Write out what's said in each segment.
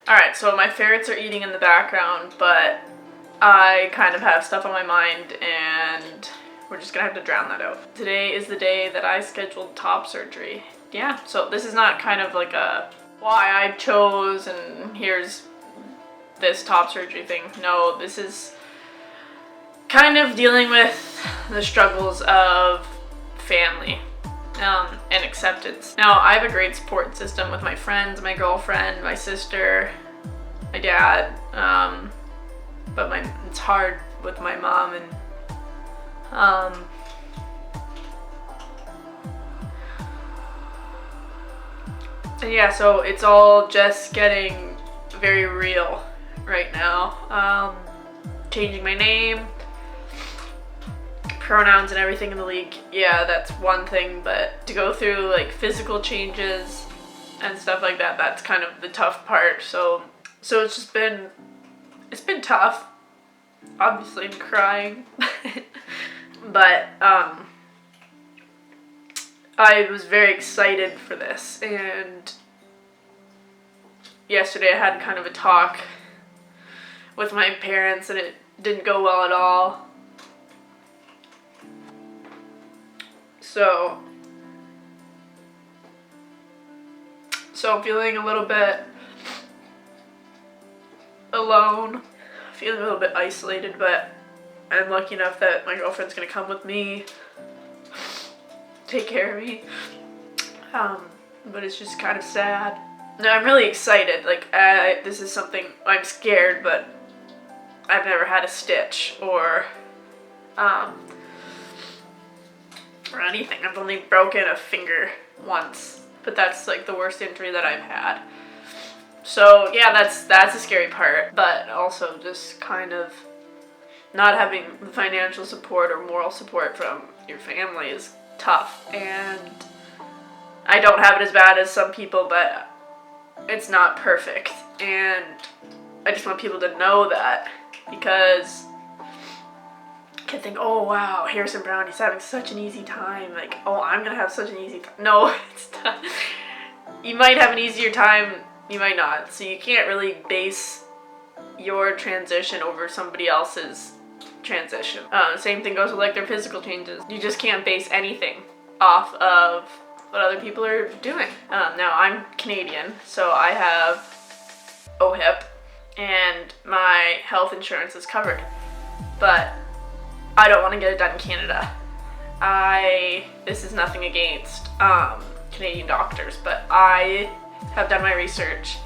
Alright, so my ferrets are eating in the background, but I kind of have stuff on my mind and we're just gonna have to drown that out. Today is the day that I scheduled top surgery. Yeah, so this is not kind of like a why I chose and here's this top surgery thing. No, this is kind of dealing with the struggles of family and acceptance. Now, I have a great support system with my friends, my girlfriend, my sister, my dad, but it's hard with my mom and yeah, so it's all just getting very real right now. Changing my name, pronouns and everything in the league, yeah, that's one thing, but to go through like physical changes and stuff like that, that's kind of the tough part. So it's been tough. Obviously I'm crying. But I was very excited for this, and yesterday I had kind of a talk with my parents and it didn't go well at all. So I'm feeling a little bit alone, feeling a little bit isolated, but I'm lucky enough that my girlfriend's gonna come with me, take care of me, but it's just kind of sad. No, I'm really excited. Like, this is something, I'm scared, but I've never had a stitch or anything. I've only broken a finger once, but that's like the worst injury that I've had. So yeah, that's a scary part, but also just kind of not having financial support or moral support from your family is tough, and I don't have it as bad as some people, but it's not perfect, and I just want people to know that, because I can think, oh wow, Harrison Browne, he's having such an easy time, like, oh, I'm gonna have such an easy time. No, it's not. You might have an easier time, you might not, so you can't really base your transition over somebody else's transition. Same thing goes with like their physical changes. You just can't base anything off of what other people are doing. Now I'm Canadian, so I have OHIP and my health insurance is covered, but I don't want to get it done in Canada. This is nothing against Canadian doctors, but I have done my research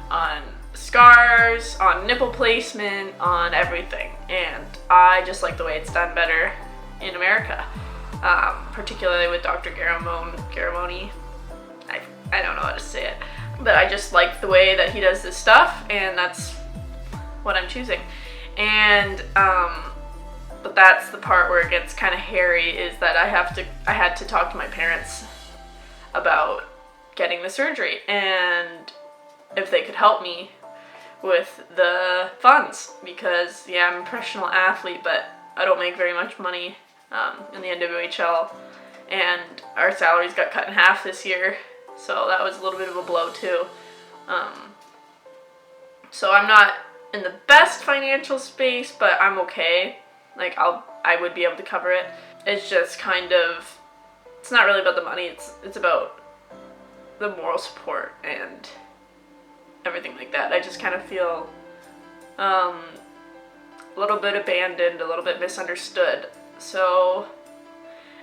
on scars, on nipple placement, on everything, and I just like the way it's done better in America, particularly with Dr. Garamoni. I don't know how to say it, but I just like the way that he does this stuff, and that's what I'm choosing. And but that's the part where it gets kind of hairy, is that I had to talk to my parents about getting the surgery and if they could help me with the funds, because yeah, I'm a professional athlete, but I don't make very much money in the NWHL, and our salaries got cut in half this year, so that was a little bit of a blow too. So I'm not in the best financial space, but I'm okay. Like, I would be able to cover it. It's just kind of, it's not really about the money, it's about the moral support and everything like that. I just kind of feel a little bit abandoned, a little bit misunderstood. So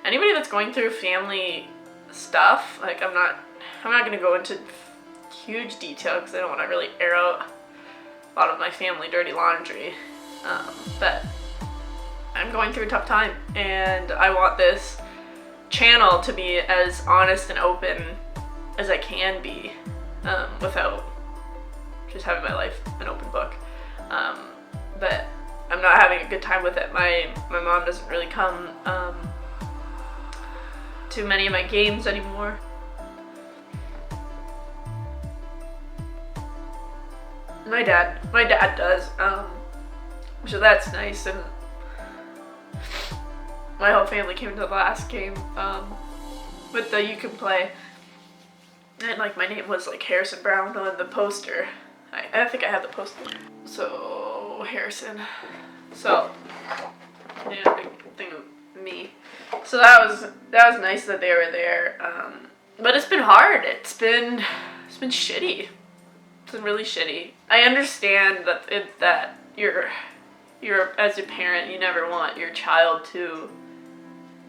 anybody that's going through family stuff, like, I'm not going to go into huge detail because I don't want to really air out a lot of my family dirty laundry, but I'm going through a tough time, and I want this channel to be as honest and open as I can be, without just having my life an open book. But I'm not having a good time with it. My mom doesn't really come to many of my games anymore. My dad does, so that's nice, and my whole family came to the last game with the You Can Play, and like my name was like Harrison Browne on the poster, I think I have the post. So Harrison. So yeah, big thing of me. So that was nice that they were there. But it's been hard. It's been shitty. It's been really shitty. I understand that you're as a parent, you never want your child to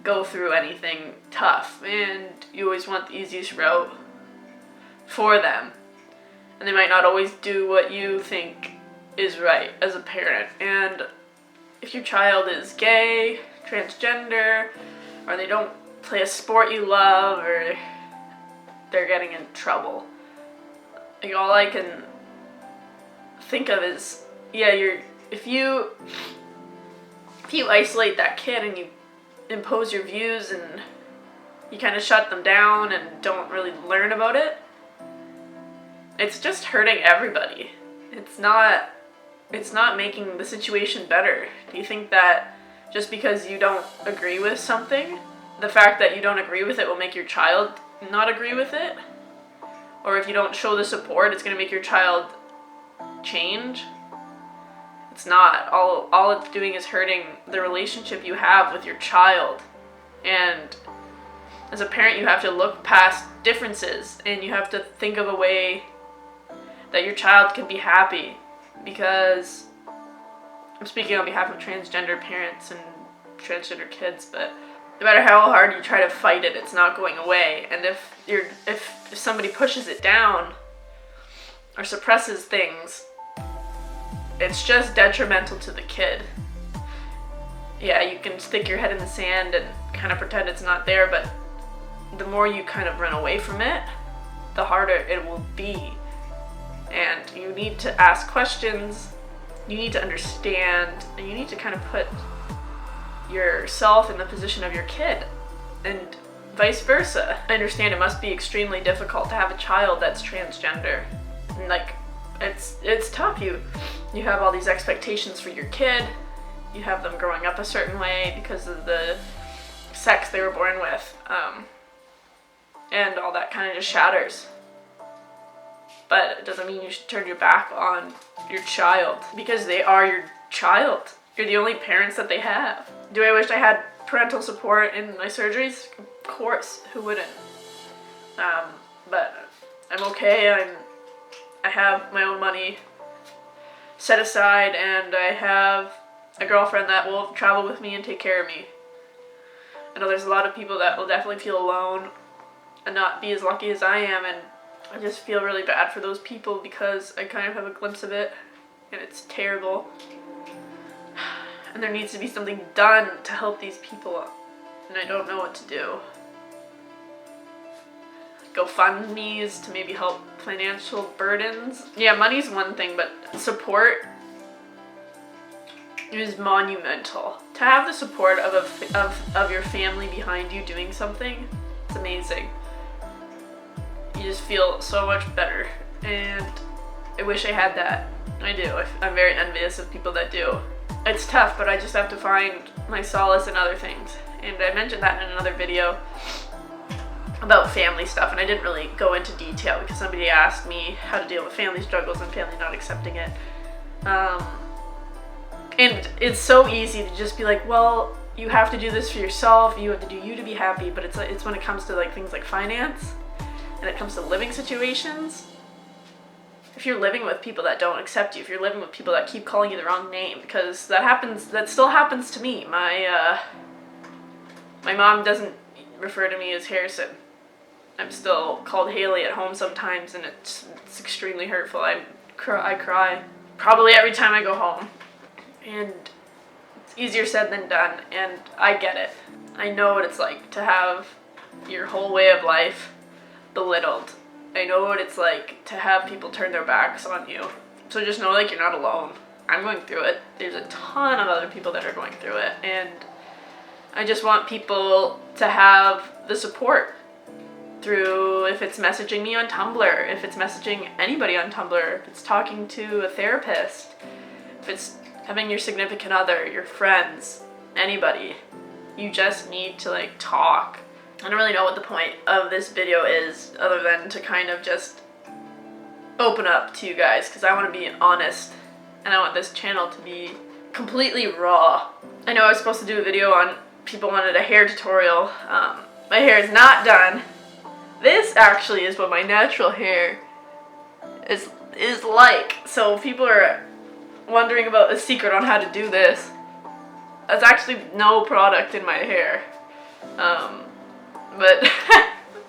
go through anything tough, and you always want the easiest route for them. And they might not always do what you think is right as a parent. And if your child is gay, transgender, or they don't play a sport you love, or they're getting in trouble, like, all I can think of is, if you isolate that kid and you impose your views and you kind of shut them down and don't really learn about it, it's just hurting everybody. It's not making the situation better. Do you think that just because you don't agree with something, the fact that you don't agree with it will make your child not agree with it? Or if you don't show the support, it's going to make your child change? It's not. All it's doing is hurting the relationship you have with your child. And as a parent, you have to look past differences, and you have to think of a way that your child can be happy. Because I'm speaking on behalf of transgender parents and transgender kids, but no matter how hard you try to fight it, it's not going away. And if somebody pushes it down or suppresses things, it's just detrimental to the kid. Yeah, you can stick your head in the sand and kind of pretend it's not there, but the more you kind of run away from it, the harder it will be. And you need to ask questions, you need to understand, and you need to kind of put yourself in the position of your kid, and vice versa. I understand it must be extremely difficult to have a child that's transgender. And like, it's tough. You have all these expectations for your kid. You have them growing up a certain way because of the sex they were born with. And all that kind of just shatters. But it doesn't mean you should turn your back on your child, because they are your child. You're the only parents that they have. Do I wish I had parental support in my surgeries? Of course, who wouldn't? But I'm okay. I have my own money set aside, and I have a girlfriend that will travel with me and take care of me. I know there's a lot of people that will definitely feel alone and not be as lucky as I am, and I just feel really bad for those people because I kind of have a glimpse of it, and it's terrible. And there needs to be something done to help these people, and I don't know what to do. GoFundMes to maybe help financial burdens. Yeah, money's one thing, but support is monumental. To have the support of your family behind you doing something, it's amazing. You just feel so much better, and I wish I had that. I do. I'm very envious of people that do. It's tough, but I just have to find my solace in other things. And I mentioned that in another video about family stuff, and I didn't really go into detail because somebody asked me how to deal with family struggles and family not accepting it. And it's so easy to just be like, well, you have to do this for yourself, you have to do you to be happy, but it's when it comes to like things like finance, and it comes to living situations. If you're living with people that don't accept you, if you're living with people that keep calling you the wrong name, because that still happens to me. My mom doesn't refer to me as Harrison. I'm still called Haley at home sometimes, and it's extremely hurtful. I cry probably every time I go home, and it's easier said than done, and I get it. I know what it's like to have your whole way of life belittled. I know what it's like to have people turn their backs on you. So just know, like, you're not alone. I'm going through it. There's a ton of other people that are going through it, and I just want people to have the support through, if it's messaging me on Tumblr, if it's messaging anybody on Tumblr, if it's talking to a therapist, if it's having your significant other, your friends, anybody. You just need to, like, talk. I don't really know what the point of this video is, other than to kind of just open up to you guys because I want to be honest and I want this channel to be completely raw. I know I was supposed to do a video on people wanted a hair tutorial. My hair is not done. This actually is what my natural hair is like. So people are wondering about the secret on how to do this. There's actually no product in my hair. But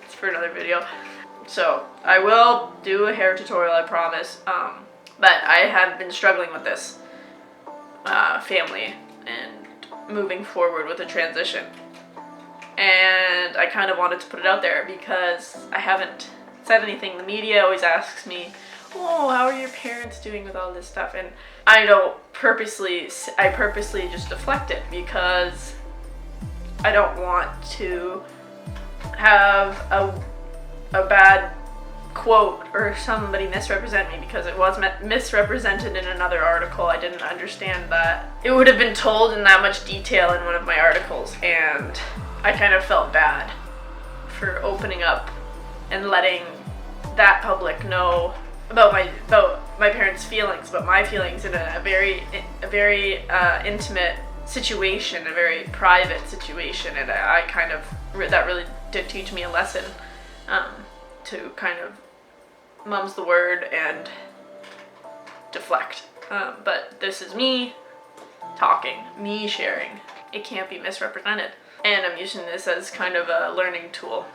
it's for another video. So I will do a hair tutorial, I promise. But I have been struggling with this family and moving forward with a transition. And I kind of wanted to put it out there because I haven't said anything. The media always asks me, oh, how are your parents doing with all this stuff? And I purposely just deflect it because I don't want to have a bad quote or somebody misrepresent me, because it was misrepresented in another article. I didn't understand that it would have been told in that much detail in one of my articles, and I kind of felt bad for opening up and letting that public know about my parents' feelings, about my feelings in a very intimate situation, a very private situation, and I kind of, that really did teach me a lesson to kind of mum's the word and deflect. But this is me talking, me sharing. It can't be misrepresented. And I'm using this as kind of a learning tool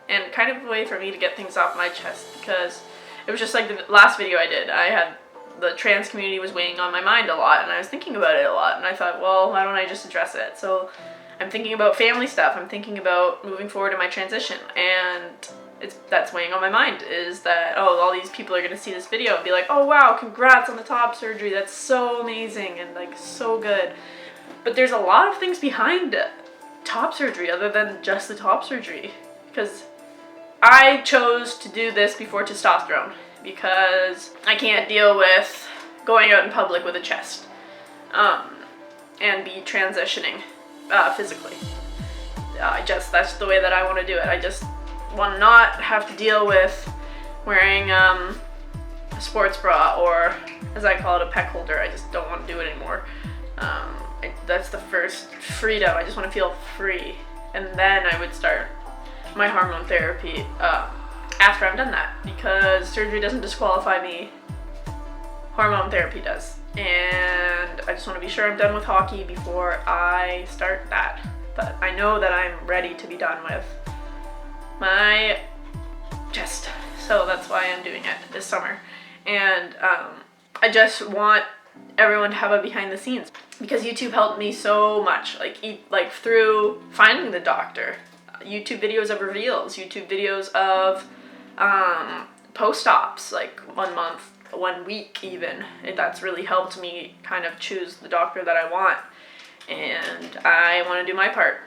and kind of a way for me to get things off my chest, because it was just like the last video I did. The trans community was weighing on my mind a lot, and I was thinking about it a lot, and I thought, well, why don't I just address it? So I'm thinking about family stuff. I'm thinking about moving forward in my transition, and that's weighing on my mind, is that, oh, all these people are going to see this video and be like, oh wow, congrats on the top surgery, that's so amazing and like so good. But there's a lot of things behind top surgery other than just the top surgery, because I chose to do this before testosterone because I can't deal with going out in public with a chest and be transitioning physically. That's the way that I want to do it. I just want to not have to deal with wearing a sports bra, or as I call it, a pec holder. I just don't want to do it anymore. That's the first freedom. I just want to feel free, and then I would start my hormone therapy after I'm done that, because surgery doesn't disqualify me, hormone therapy does. And I just want to be sure I'm done with hockey before I start that. But I know that I'm ready to be done with my chest, so that's why I'm doing it this summer. And I just want everyone to have a behind the scenes, because YouTube helped me so much, like through finding the doctor, YouTube videos of reveals, YouTube videos of post-ops, like 1 month, 1 week even. That's really helped me kind of choose the doctor that I want, and I want to do my part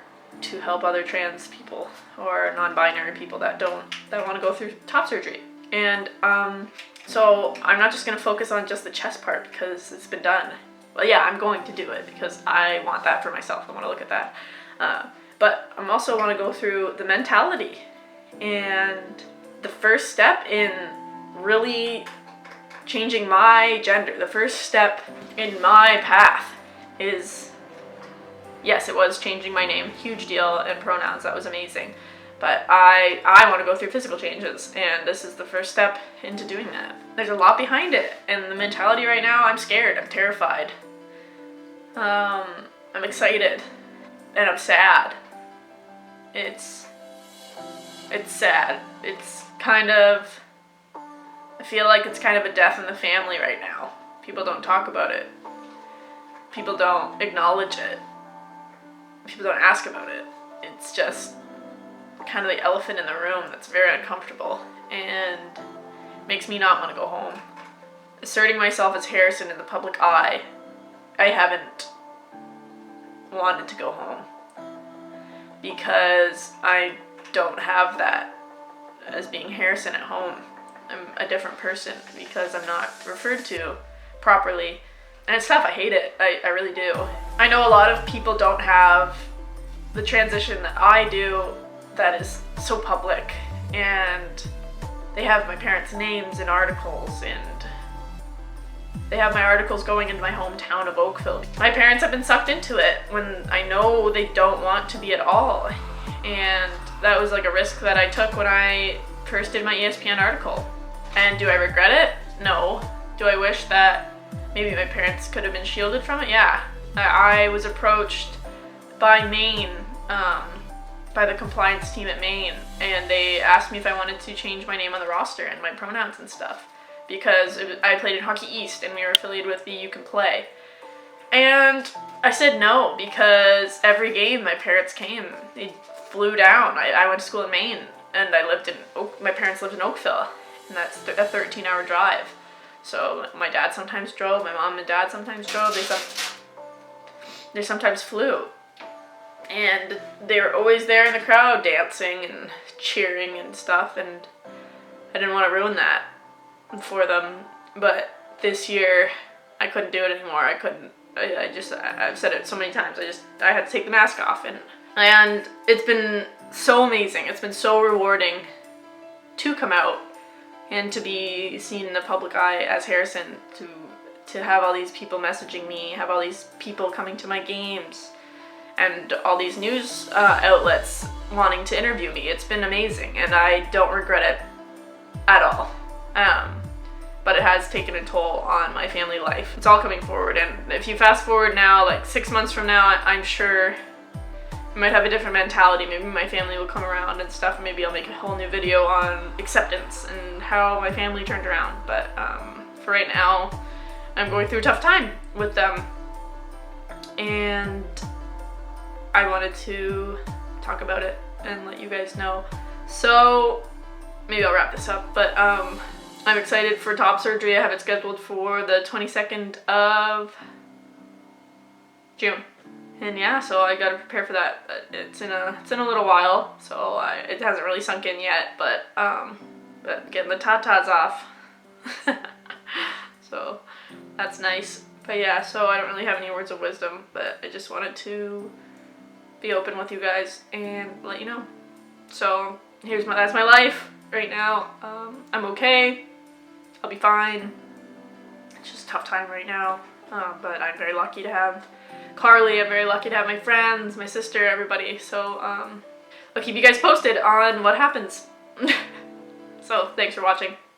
to help other trans people or non-binary people that want to go through top surgery. And so I'm not just going to focus on just the chest part because it's been done. Well, yeah, I'm going to do it because I want that for myself. I want to look at that. But I'm also want to go through the mentality. And the first step in really changing my gender, the first step in my path is, yes, it was changing my name. Huge deal. And pronouns. That was amazing. But I want to go through physical changes, and this is the first step into doing that. There's a lot behind it, and the mentality right now, I'm scared, I'm terrified. I'm excited, and I'm sad. It's sad. It's kind of, I feel like it's kind of a death in the family right now. People don't talk about it. People don't acknowledge it. People don't ask about it. It's just kind of the elephant in the room that's very uncomfortable and makes me not want to go home. Asserting myself as Harrison in the public eye, I haven't wanted to go home because I don't have that as being Harrison at home. I'm a different person because I'm not referred to properly, and it's tough. I hate it. I really do. I know a lot of people don't have the transition that I do that is so public, and they have my parents' names in articles, and they have my articles going into my hometown of Oakville. My parents have been sucked into it when I know they don't want to be at all. And that was like a risk that I took when I first did my ESPN article. And do I regret it? No. Do I wish that maybe my parents could have been shielded from it? Yeah. I was approached by Maine, by the compliance team at Maine, and they asked me if I wanted to change my name on the roster and my pronouns and stuff, because I played in Hockey East and we were affiliated with the You Can Play. And I said no, because every game my parents came. They flew down. I went to school in Maine, and my parents lived in Oakville, and that's a 13-hour drive. So my dad sometimes drove, my mom and dad sometimes drove, they sometimes flew. And they were always there in the crowd dancing and cheering and stuff, and I didn't want to ruin that for them. But this year, I couldn't do it anymore. I couldn't. I've said it so many times. I had to take the mask off, and it's been so amazing. It's been so rewarding to come out and to be seen in the public eye as Harrison, to have all these people messaging me, have all these people coming to my games, and all these news outlets wanting to interview me. It's been amazing, and I don't regret it at all. But it has taken a toll on my family life. It's all coming forward, and if you fast forward now, like 6 months from now, I'm sure I might have a different mentality. Maybe my family will come around and stuff, and maybe I'll make a whole new video on acceptance and how my family turned around. But for right now, I'm going through a tough time with them, and I wanted to talk about it and let you guys know. So maybe I'll wrap this up, but I'm excited for top surgery. I have it scheduled for the 22nd of June. And yeah, so I gotta prepare for that. It's in a little while, so it hasn't really sunk in yet, but getting the tatas off. So that's nice. But yeah, so I don't really have any words of wisdom, but I just wanted to be open with you guys and let you know. So that's my life right now. I'm okay. I'll be fine. It's just a tough time right now. But I'm very lucky to have Carly. I'm very lucky to have my friends, my sister, everybody. So I'll keep you guys posted on what happens. So thanks for watching.